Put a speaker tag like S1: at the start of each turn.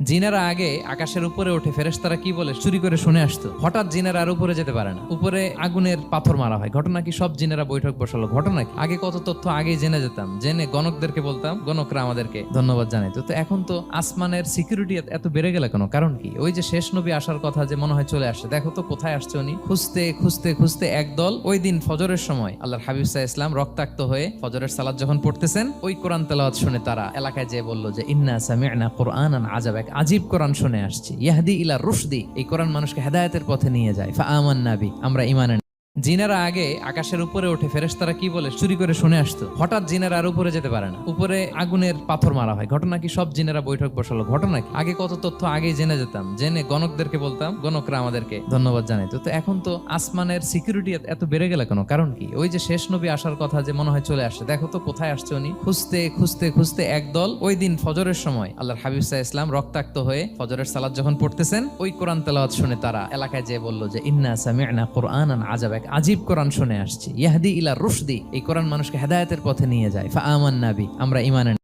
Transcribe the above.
S1: জিনেরা আগে আকাশের উপরে উঠে ফেরেশতারা কি বলে চুরি করে শুনে আসতো। হঠাৎ জিনেরা আর উপরে যেতে পারে না, উপরে আগুনের পাথর মারা হয়। ঘটনা কি? সব জিনেরা বৈঠক বসালো। ঘটনা কি? আগে কত তথ্য আগেই জেনে যেতাম, জেনে গণকদেরকে বলতাম, গণকরা আমাদেরকে ধন্যবাদ জানাইতো। তো এখন তো আসমানের সিকিউরিটি এত বেড়ে গেল কেন? কারণ কি? ওই যে শেষ নবী আসার কথা যে মনে হয় চলে আসছে, দেখো তো কোথায় আসছে উনি। খুঁজতে খুঁজতে খুঁজতে একদল ওই দিন ফজরের সময় আল্লাহর হাবিব সাল্লাল্লাহু আলাইহি ওয়াসাল্লাম রক্তাক্ত হয়ে ফজরের সালাত যখন পড়তেছেন, ওই কোরআন তেলাওয়াত শুনে তারা এলাকায় যেয়ে বলল যে ইন্না সামি'না কুরআনান আজাব, এক আজীব কোরআন শুনে আসছি, ইয়াহদি ইলা রুশদি, এই কোরআন মানুষকে হেদায়েতের পথে নিয়ে যায়। ফা আমান্না বি, আমরা ঈমান আনি। জিনেরা আগে আকাশের উপরে উঠে ফেরেশতারা কি বলে চুরি করে শুনে আসতো। হঠাৎ জিনেরা আর উপরে যেতে পারে না, উপরে আগুনের পাথর মারা হয়। ঘটনা কি? সব জিনেরা বৈঠক বসালো। ঘটনা কি? আগে কত তথ্য আগেই জেনে যেতাম, জেনে গণকদেরকে বলতাম, গণকরা আমাদেরকে ধন্যবাদ জানাইতো। তো এখন তো আসমানের সিকিউরিটি এত বেড়ে গেল কেন? কারণ কি? ওই যে শেষ নবী আসার কথা যে মনে হয় চলে আসছে, দেখো তো কোথায় আসছে উনি। খুঁজতে খুঁজতে খুঁজতে একদল ওই দিন ফজরের সময় আল্লাহর হাবিব সাল্লাল্লাহু আলাইহি ওয়াসাল্লাম রক্তাক্ত হয়ে ফজরের সালাত যখন পড়তেছেন, ওই কোরআন তেলাওয়াত শুনে তারা এলাকায় যেয়ে বলল যে ইন্না সামি'না কুরআনান আজাব, এক আজীব কোরআন শুনে আসছি, ইয়াহদি ইলা রুশদি, এই কোরআন মানুষকে হেদায়েতের পথে নিয়ে যায়। ফা আমান্না বি, আমরা ঈমান আনি।